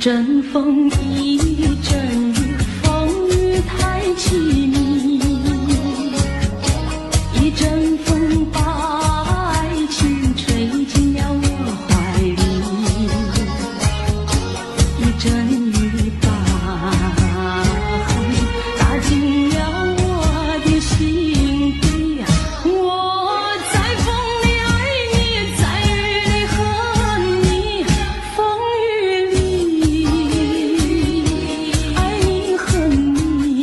阵风，一阵雨，风雨太凄迷。一阵风把爱情吹进了我怀里，一阵雨把恨打进了我的心底。我在风里爱你，在雨里恨你，风雨里爱你恨你，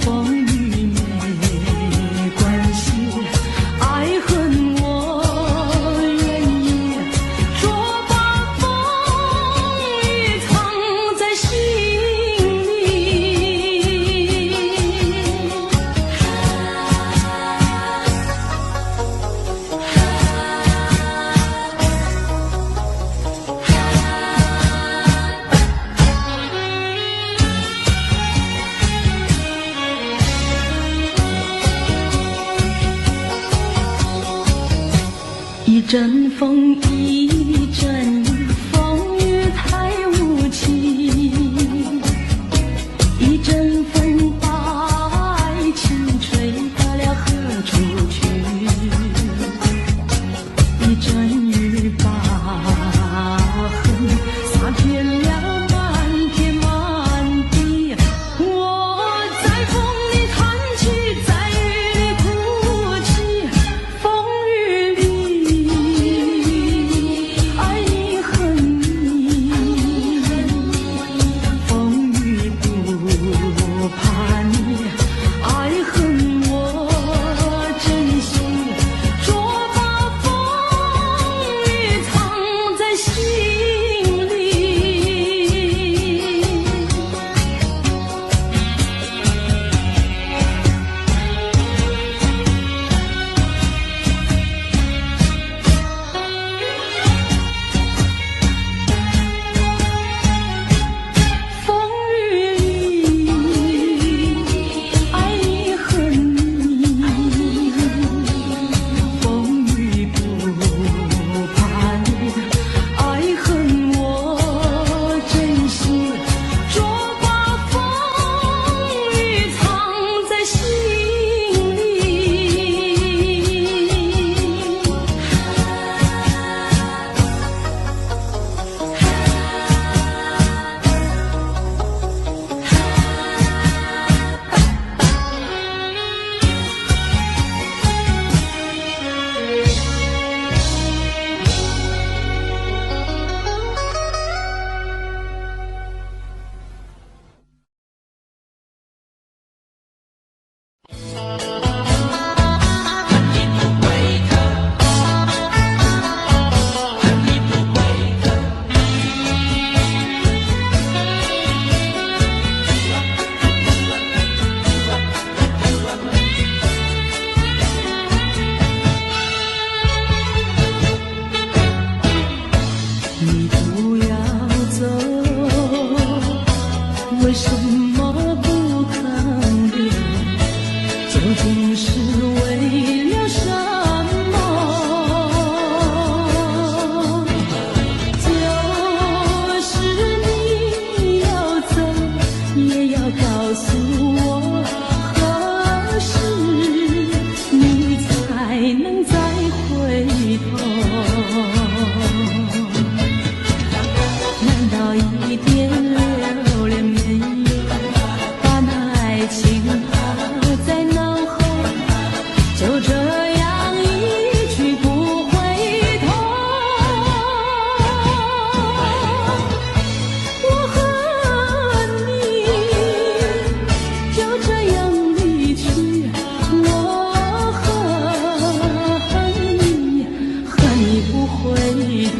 风雨没关系，爱恨我愿意，说把风雨藏在心里。一阵风，一阵雨，风雨太无情。一阵风把爱情吹到了何处去？一阵雨把恨洒遍了满天满地。我在风里叹气，在雨里哭泣，风雨里爱你恨你，风雨不怕你，爱恨我珍惜，说把风雨藏在心里。风雨里爱你恨你，风雨不怕你，爱恨我珍惜，说把风雨藏在心里。你不要走，为什么不肯留？究竟是为了什么？就是你要走，也要告诉我，何时你才能再回头？难道一点留恋没有，把那爱情抛在脑后，就这样一去不回头？我恨你，就这样离去，我恨你，恨你不回头。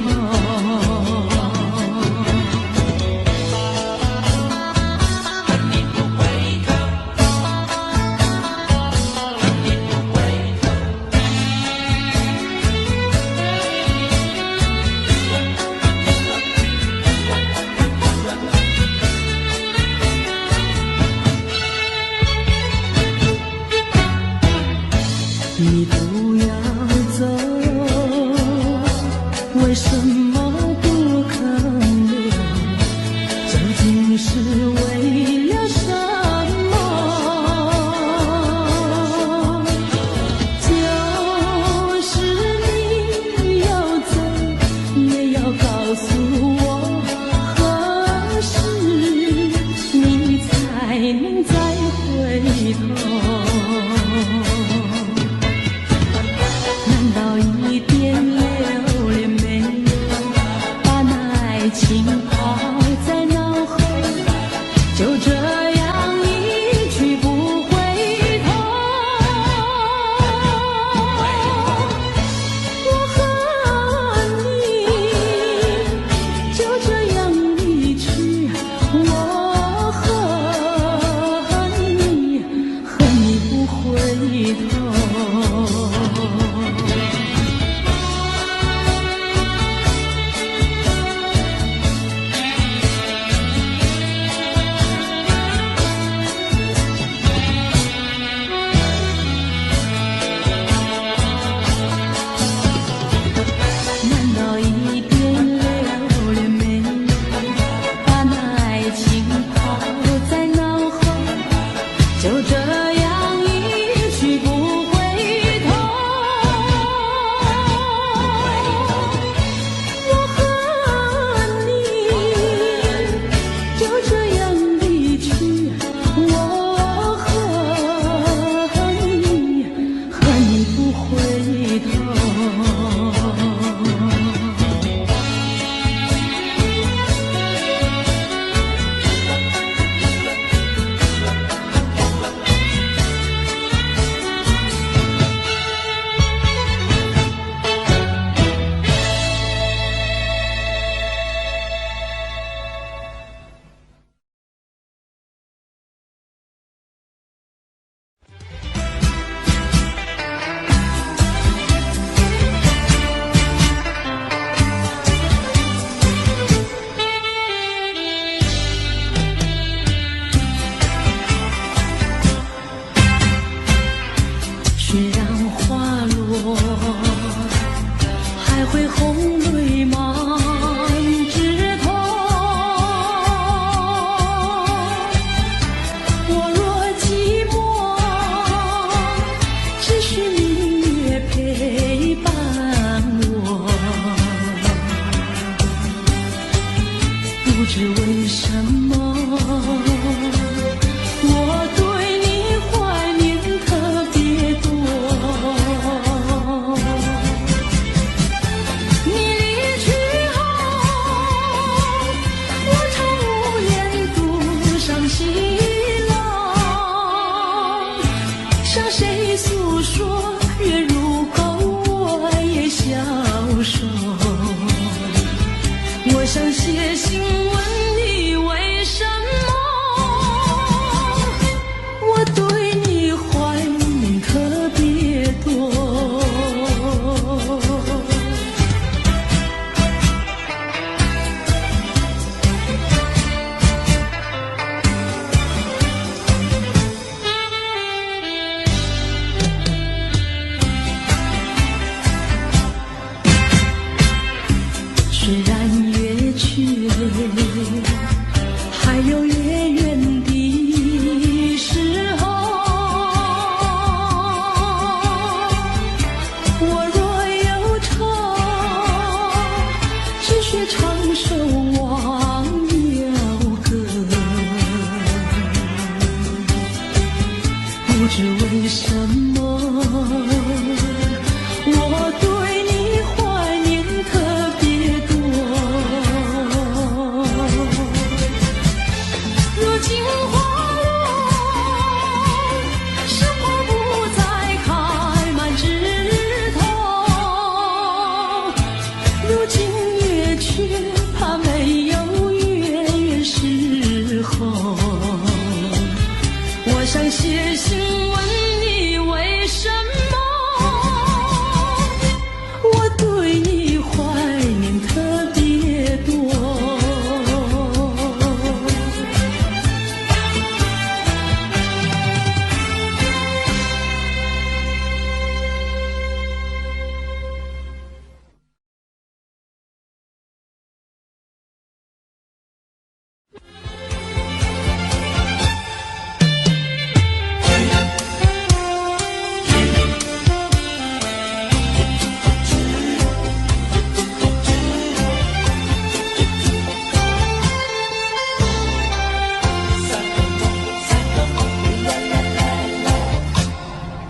知为什么，我对你怀念特别多。你离去后，我常无言独伤心了，向谁诉说？月如钩，我也消瘦。我想写信问你为什么，我对你怀念特别多。虽然月缺，还有月圆的时候，我若有愁，只需唱首忘忧歌。不知为什么，我对你怀念特别多。如今花落，是否不再开满枝头？如今月缺，怕没有月圆时候。我想写信问你为什么，我对你怀念特别多。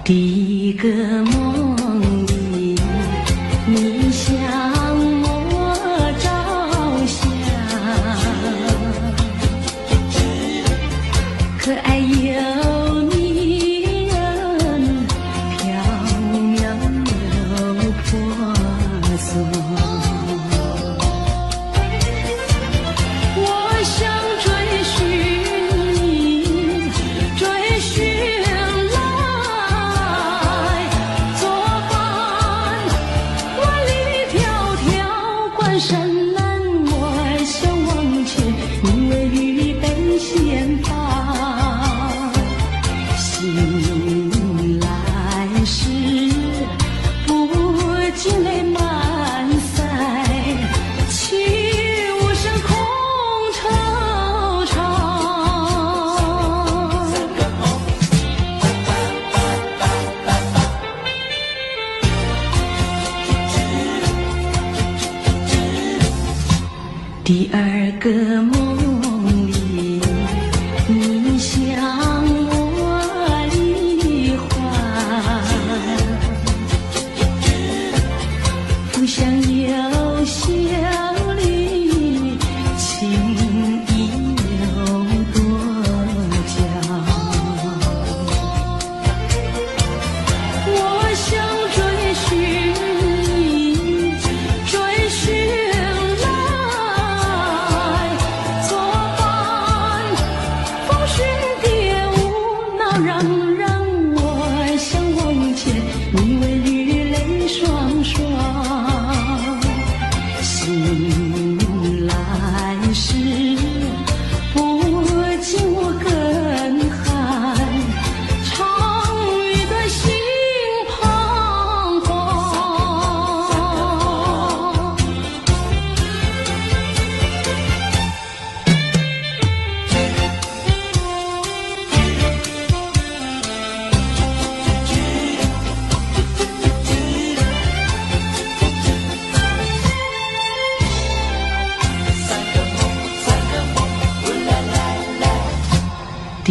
第一个梦里，你向我照相，可爱又迷人，缥缈又婆娑。我想追寻你，追寻来作伴，万里迢迢关山难，我想往前，你为预备先发。醒来时，不禁泪满腮，泣无声空惆怅。第二个梦里，你向我梨花，不想有笑里，情意有多娇。我想追寻你，追寻来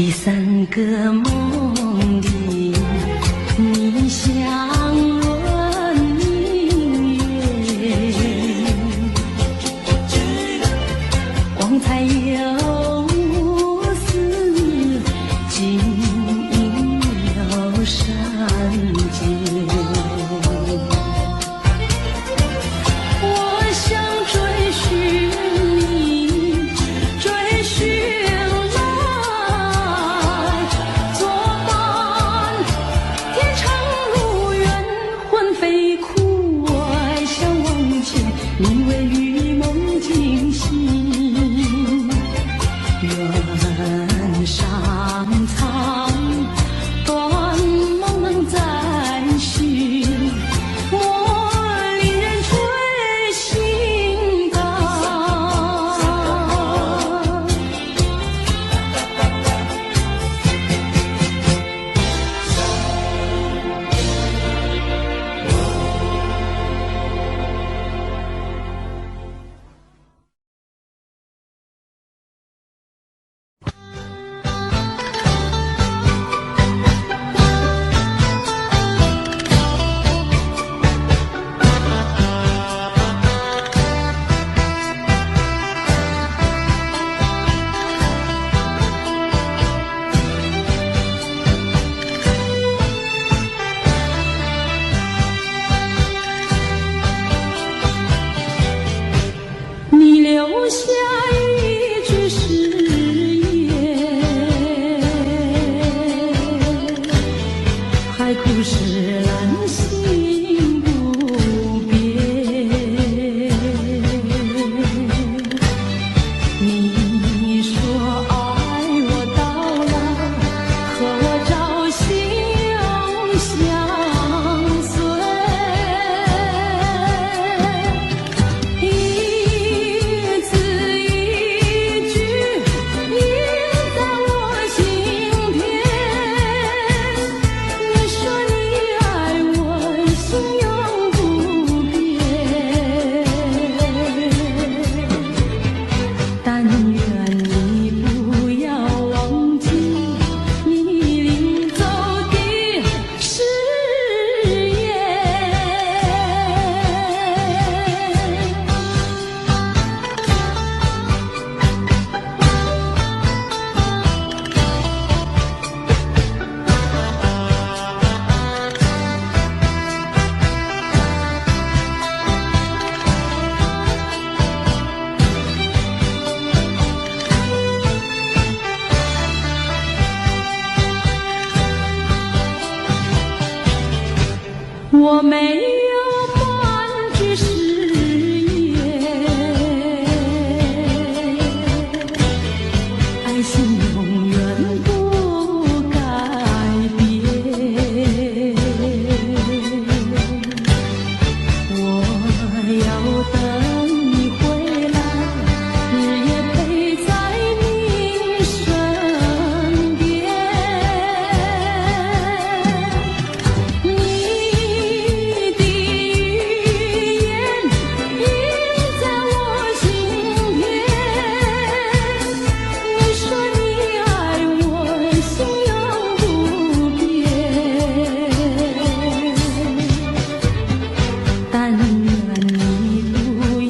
第三个梦里，你像轮明月，光彩又似金银有山间。我想追寻你，追寻来作伴，天长路远，魂飞哭，爱想忘却，你为与梦惊醒，愿上苍断梦能再续，我令人追心肝。你留下一句誓言，海枯石烂，心不变。你说爱我到老，和我朝夕相随。一字一句印在我心田。你说你爱我，心永不变。但愿你不要忘记你临走的誓言。我没有半句誓言，爱情永远不改变。我要等你回来，日夜陪在你身边。你的语言印在我心田。你说你爱我，心永不变。但愿你不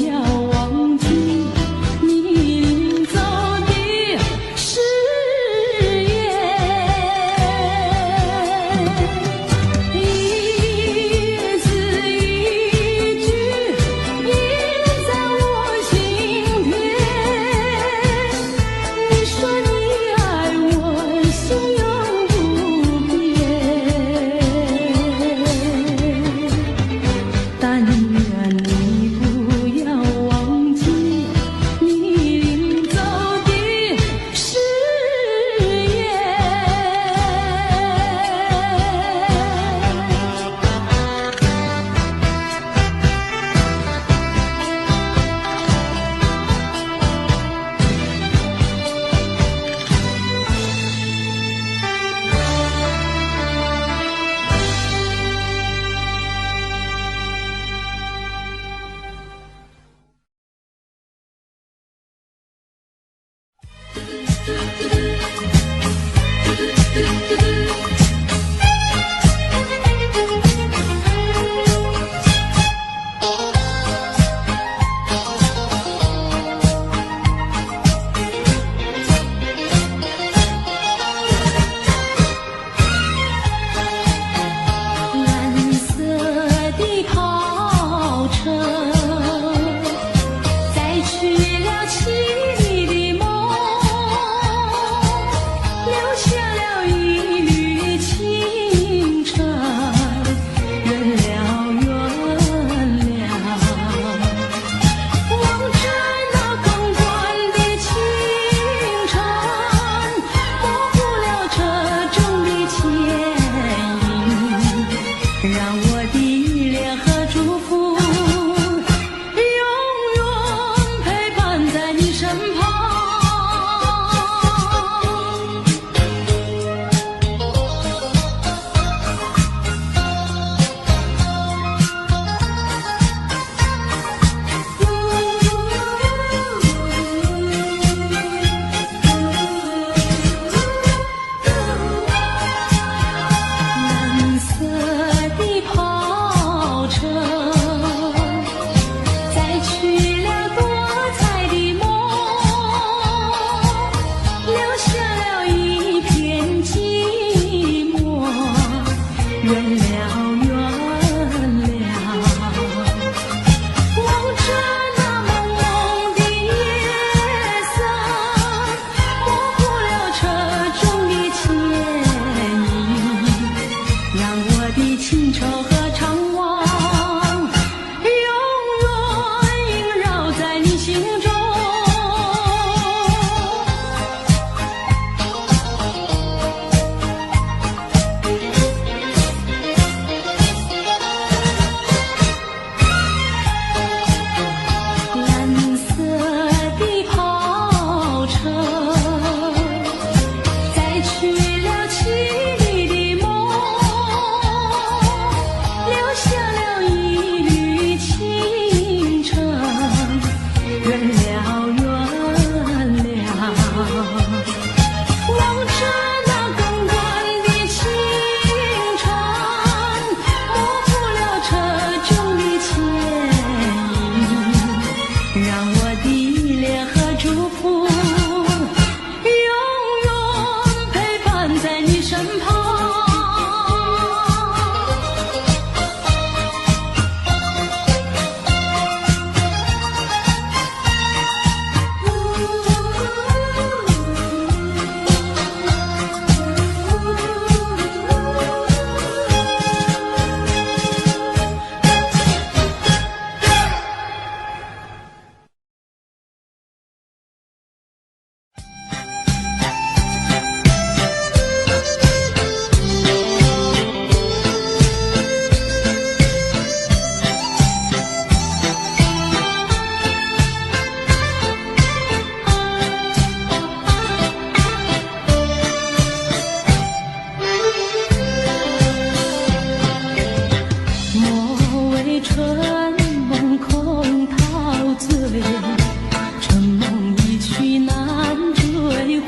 要忘记你临走的誓言。一字一句印在我心田。你说你爱我，心永不变。但愿你不要忘记你临走的誓言。回。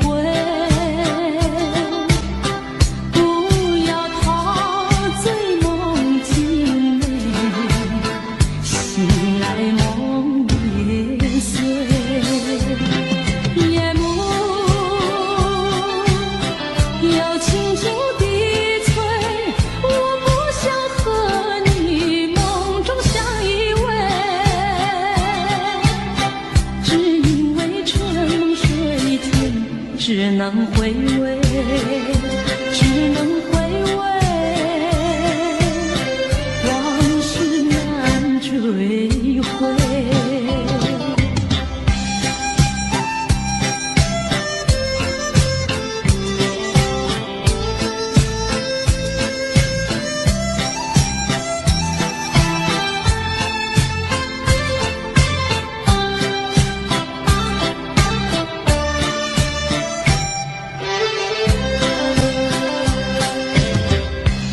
不要陶醉梦境内，醒来梦也碎。夜幕又轻轻地催，我不想和你梦中相依偎，只因为春梦水天，只能回味，只能回味，往事难追回。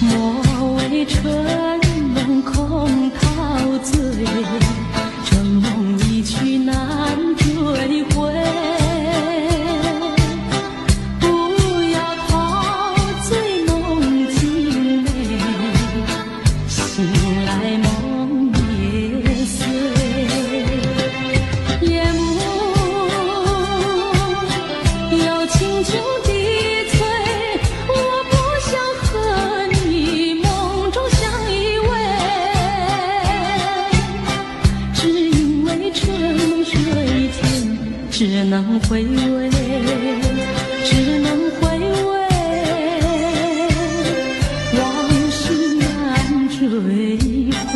莫为春梦空陶醉，这梦一去难追回。不要陶醉梦境内，醒来梦也碎。夜幕又轻轻地催，我不想和你梦中相依偎，只因为春梦水天，只能回味，只能回味，往事难追回。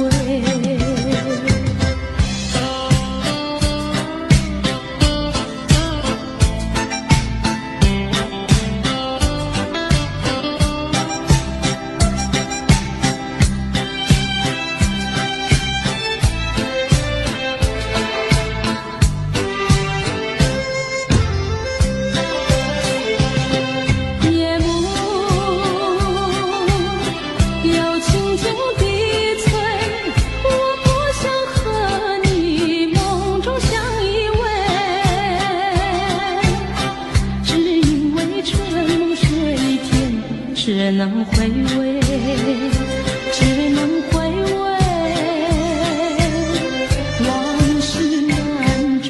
夜幕又轻轻地催，我不想和你梦中相依偎，只因为春梦水天，只能回味，只能回味，往事难追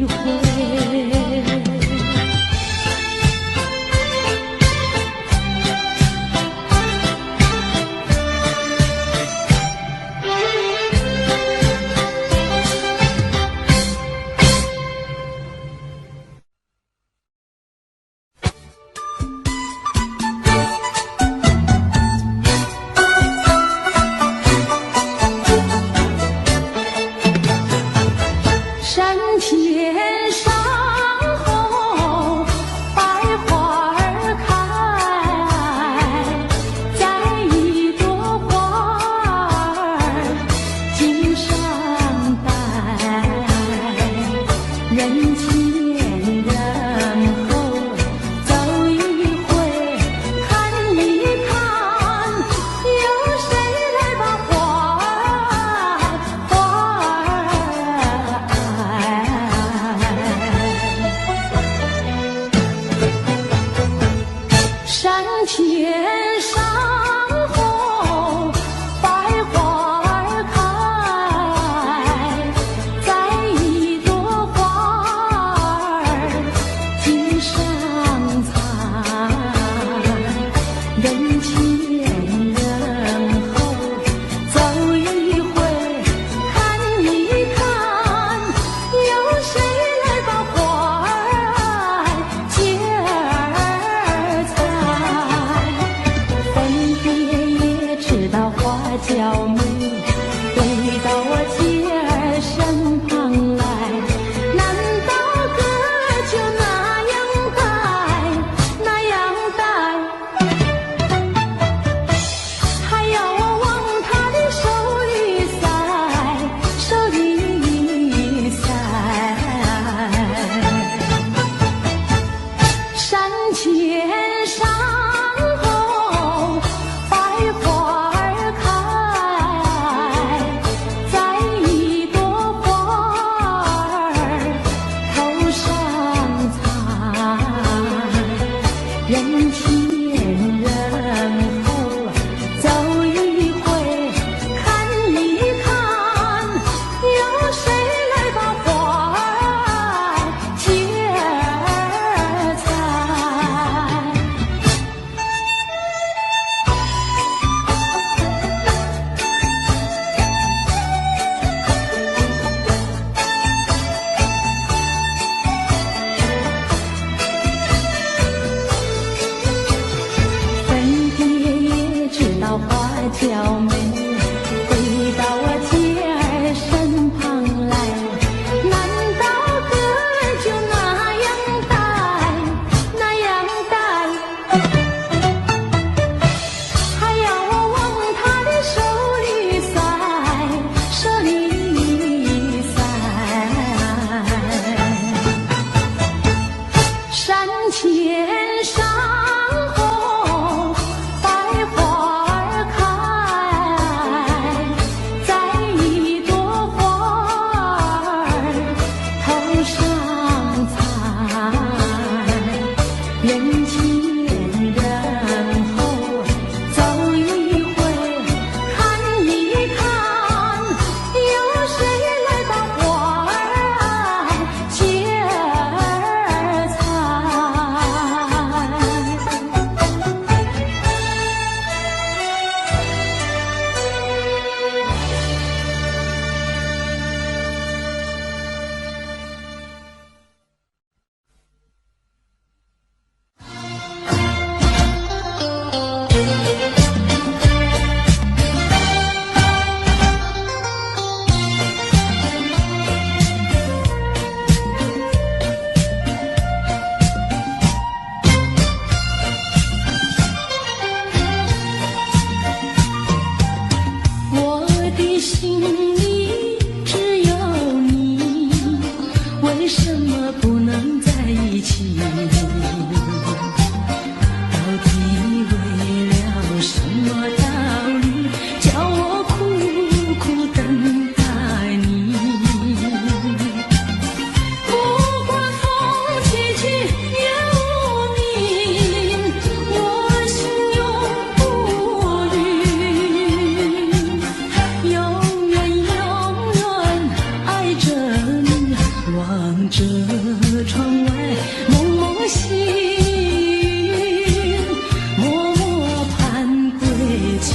回。人前人后走一回，看一看，有谁来把花儿接采？粉蝶也知道花娇美，飞到我姐儿身旁来。难道歌儿就那样带，那样带？还要我往她的手里塞，手里塞。山前山后百花儿开，摘一朵花儿头上采。人前人后走一回，看一看，有谁来把花儿接采？我的心里只有你，为什么不能在一起？到底为了什么道理，叫我苦苦等待你？不管风起起也无名，我心永不渝。永远永远爱着你，望着窗外蒙蒙细云，默默盼归期。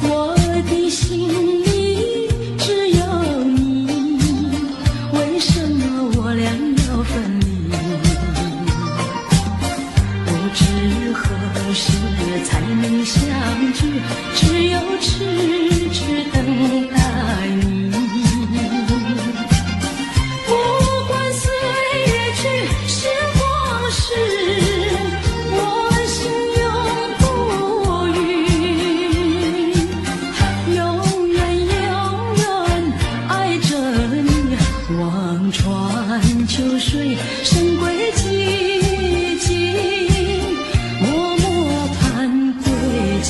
我的心里只有你，为什么我俩要分离？不知何时才能相聚，只有痴痴等待你。不管岁月去，时光逝，我心永不渝。永远永远爱着你，望穿秋水，深归寂静，默默盼归期。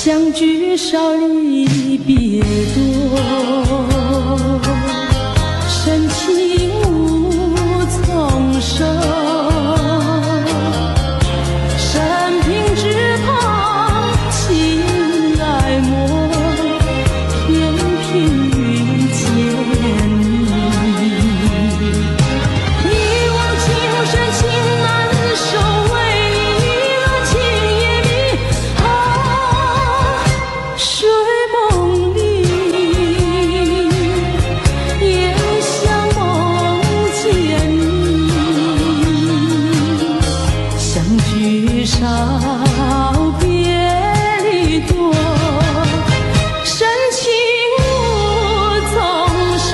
相聚少离别多，深情无从收。生平只盼情爱默，偏偏遇见你。一往情深情难收，为一个情也迷。睡梦里也想梦见你，相聚少别离多，深情无从收。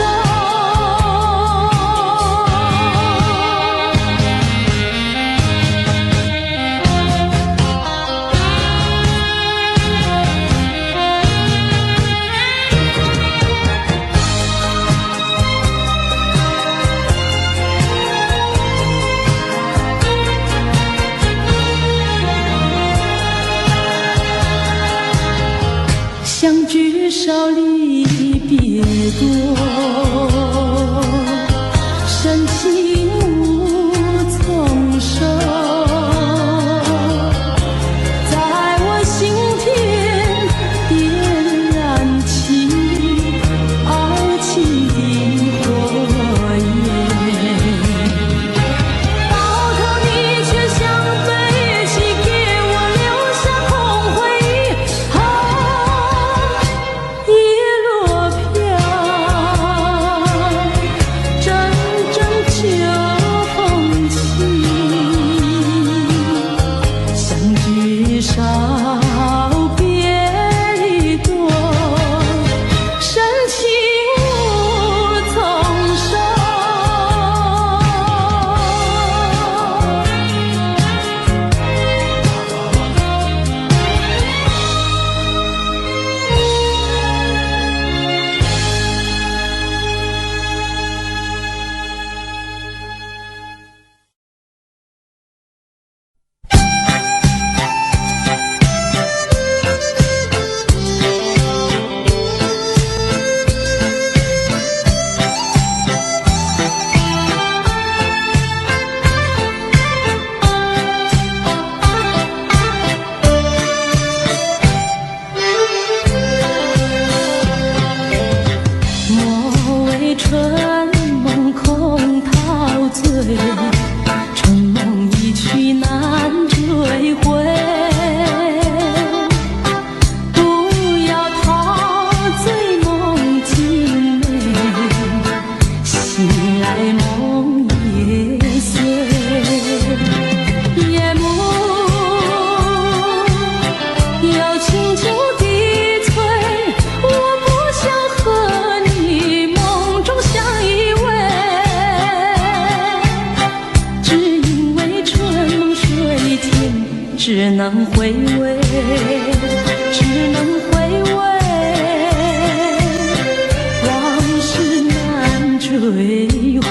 相聚少离别多，深情无从收。在我心田点燃起爱情的火焰，到头你却像飞起，给我留下空回忆。叶落飘，阵阵秋风起，相聚少别离多，深情无从收。莫为春梦空陶醉，春梦一去难追回。不要陶醉梦境美，醒来梦也碎。夜幕又轻轻低垂，我不想和你梦中相依偎，只因为春梦水天，只能回味，只能回味，往事难追回。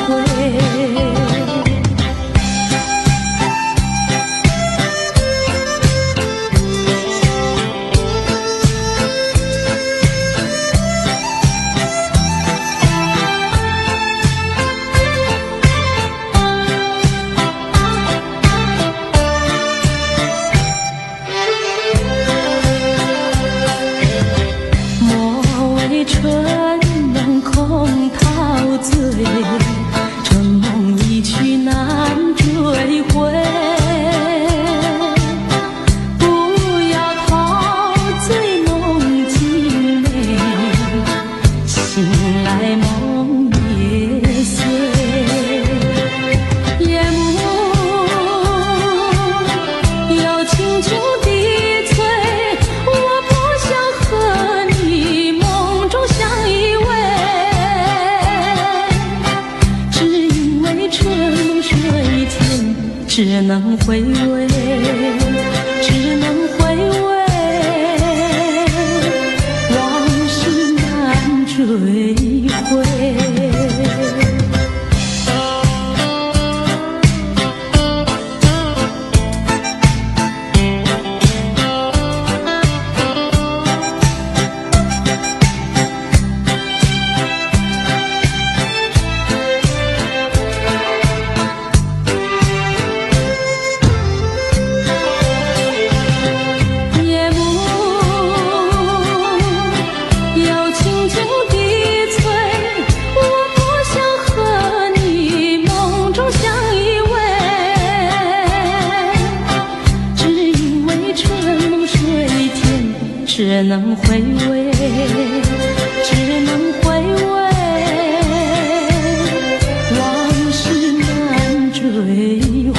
只能回味，只能回味，往事难追回。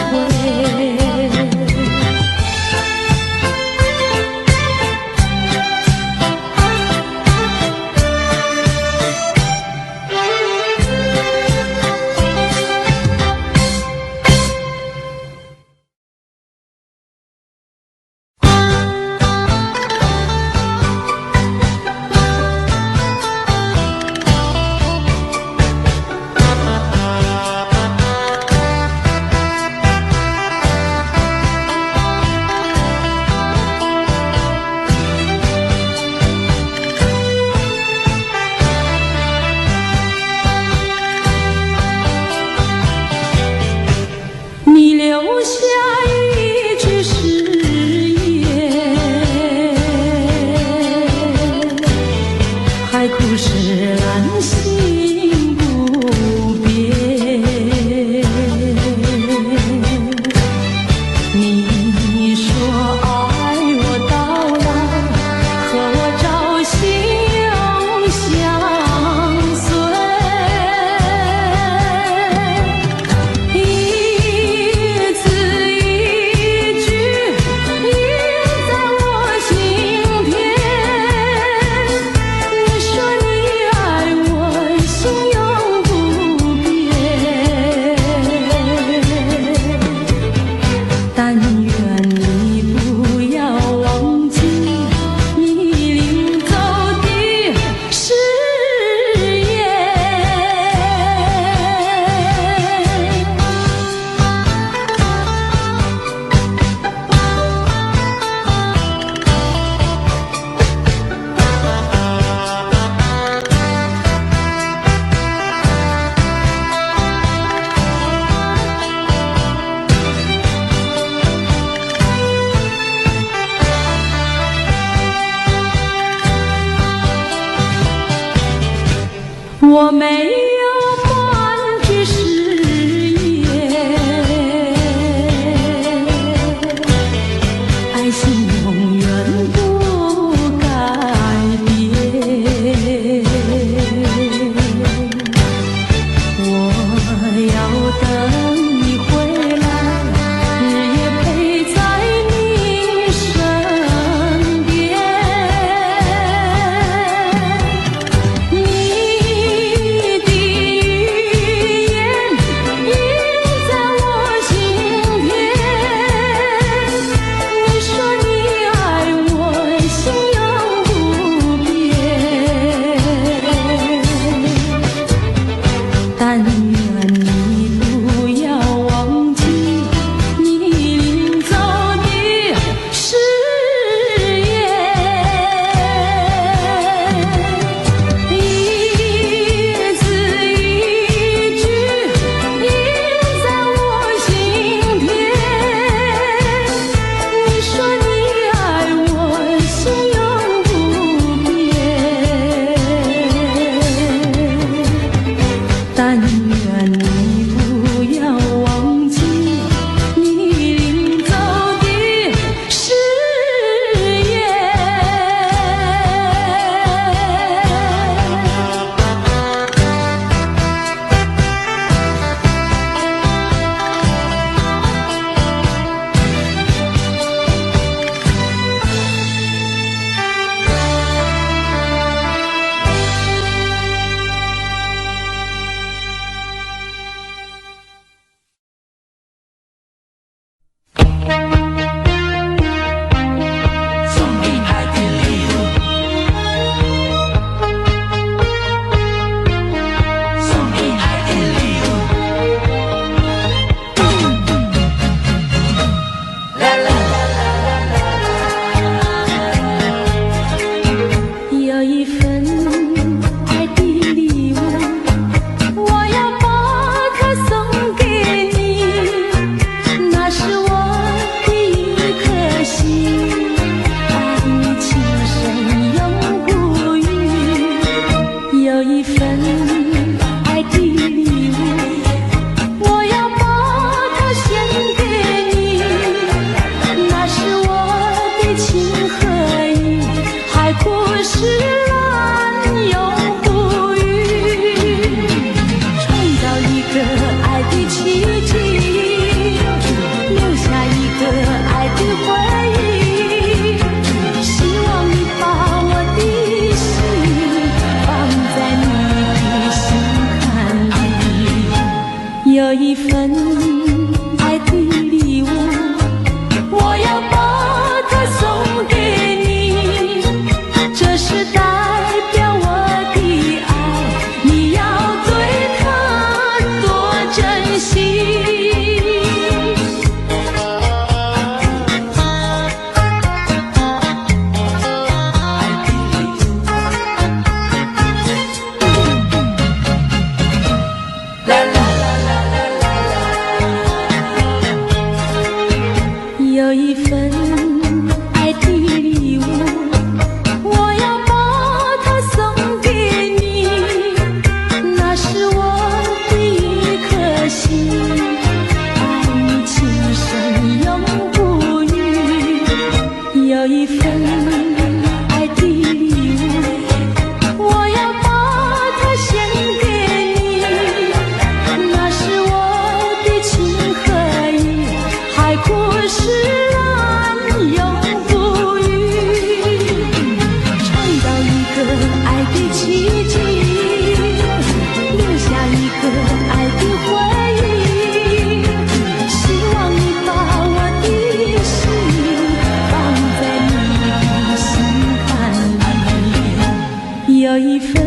有一份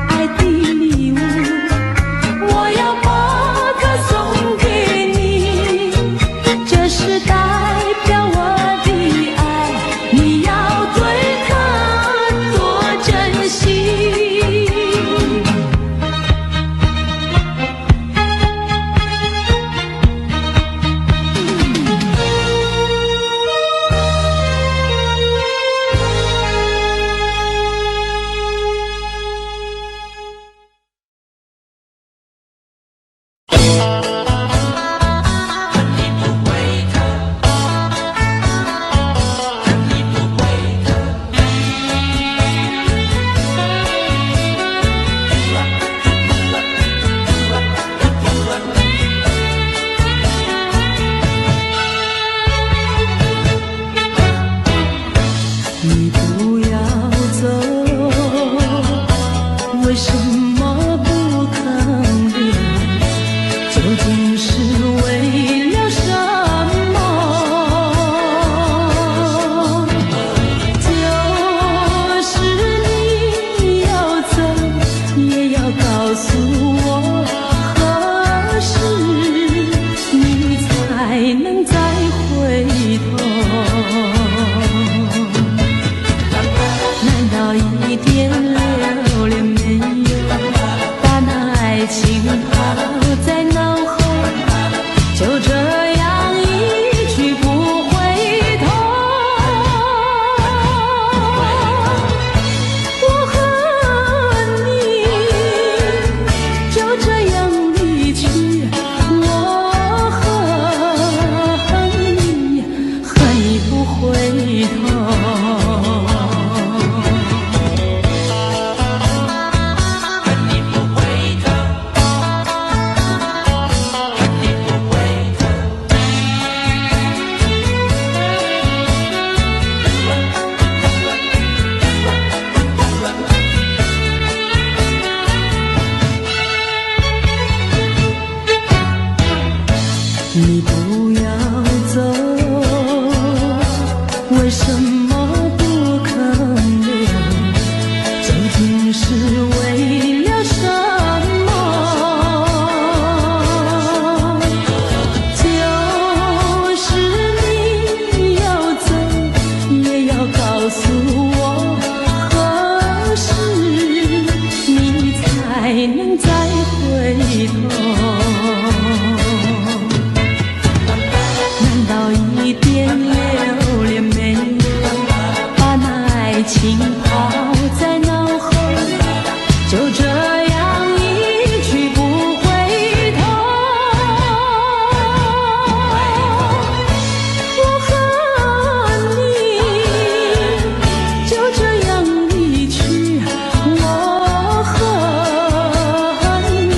爱的礼物，我要把它送给你，这是代表我的爱，你要对它多珍惜。你不要走，为什么不肯留？究竟是为了什么？就是你要走，也要告诉我，何时你才能再回头？一点留恋没有，把那爱情抛在脑后，就这样一去不回头。我和你就这样离去，我恨你，恨你不回头。你不要走，为什么不肯留？究竟是为了什么？就是你要走，也要告诉我，何时你才能再回头？一点留恋没有，把那爱情抛在脑后，就这样一去不回头。我和你就这样离去，我恨你，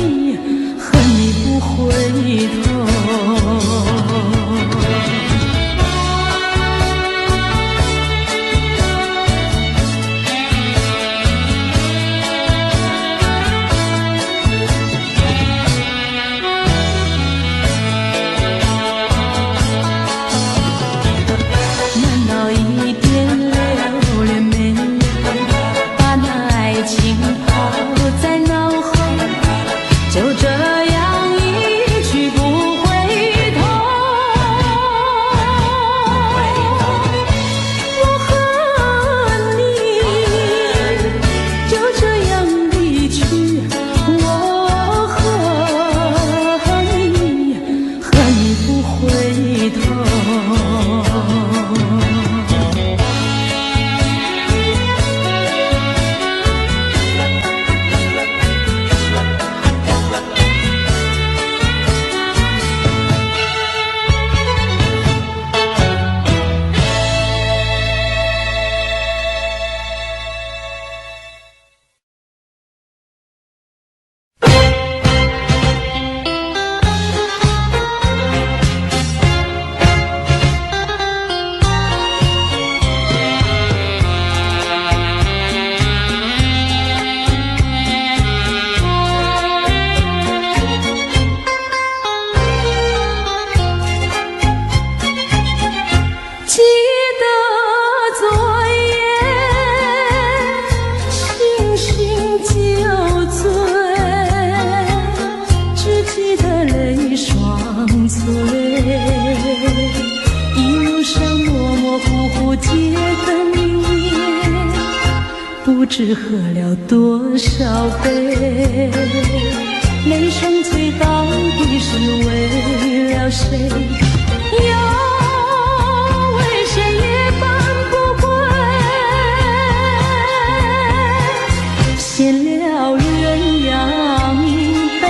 恨你不回头。不知喝了多少杯，泪双醉到底是为了谁？又为谁夜半不归？闲了鸳鸯杯。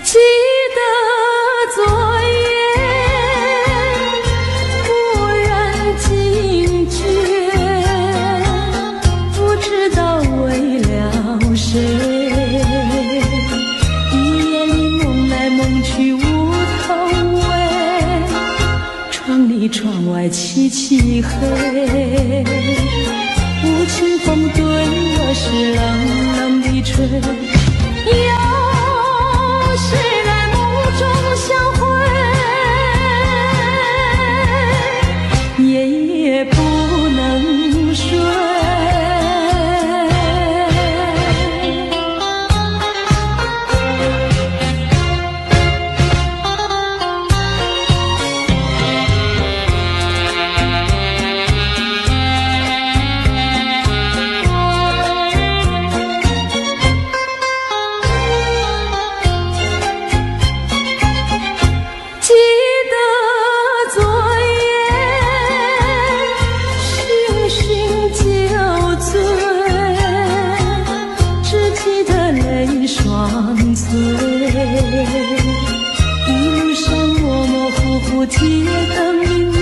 记得昨夜蓦然惊觉，不知道为了谁，一夜里梦来梦去无头尾，窗里窗外漆漆黑，无情风对我是冷冷地吹。谁来梦中相会，夜夜不能睡。记得昨夜醺醺酒醉，只记得泪双醉，一路上模模糊糊街灯明灭，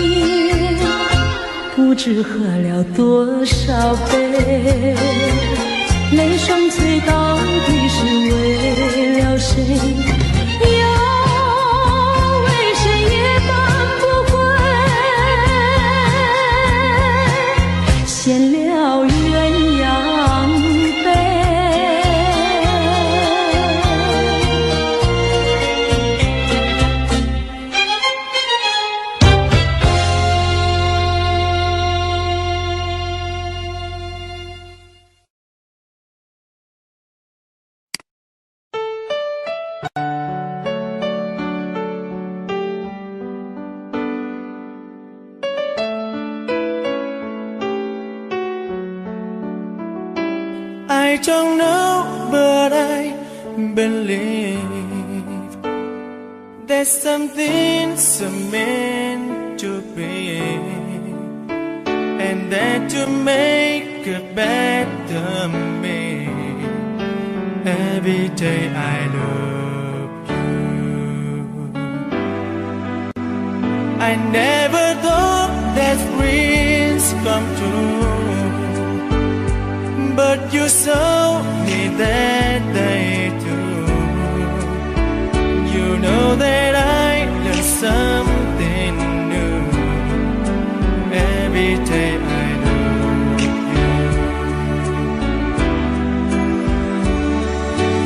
不知喝了多少杯，泪双醉到底是为了谁？闲了鸳鸯杯。I don't know, but I believe that some things are meant to be, and that to make a better me. Every day I love you. I never thought that dreams come true, but you showed me that they do. You know that I learned something new. Every day I love you.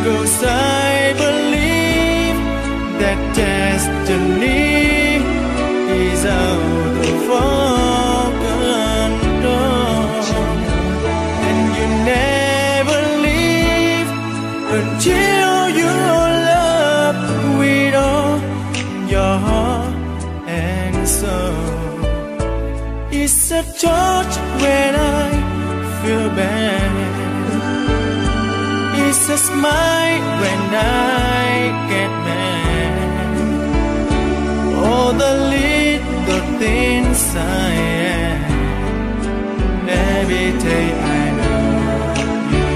'Cause I believe that destiny is out of our control, and you never leave until your love with all your heart and soul. It's a touch when I feel bad, it's a smile when I get mad. All the little things I am, every day I love you.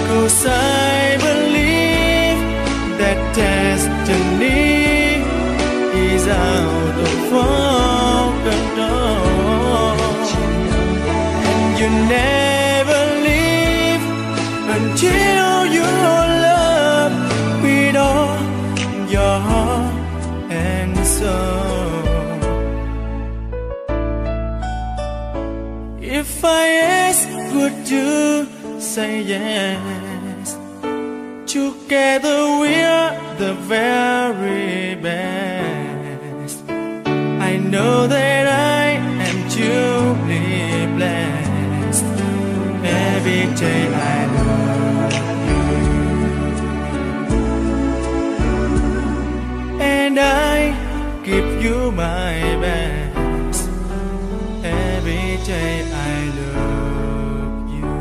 Cause I say yes. Together we're the very best. I know that I am truly blessed. Every day I love you, and I give you my best. Every day I love you.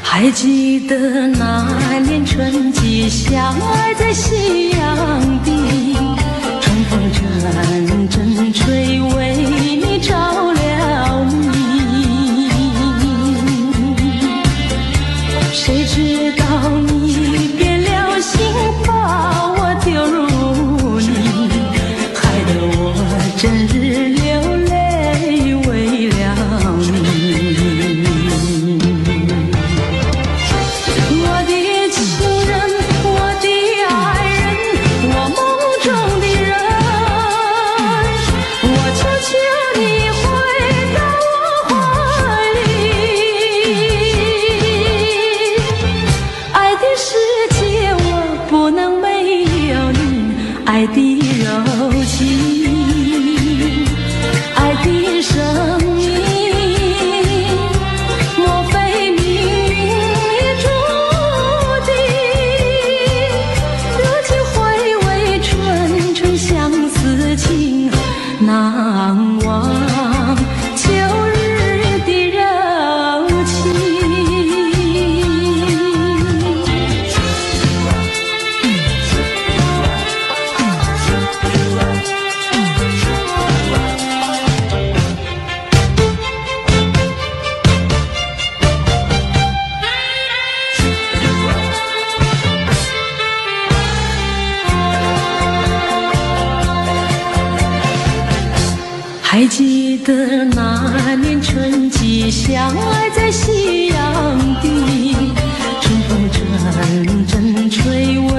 还记得那年春季，相爱在夕阳底，春风阵阵吹，为你着了迷。谁知道你变了心，把我丢入泥，害得我整日流泪为了你。我的情人，我的爱人，我难忘秋日的柔情。还记得那年春季相爱在夕阳地，春风阵阵吹。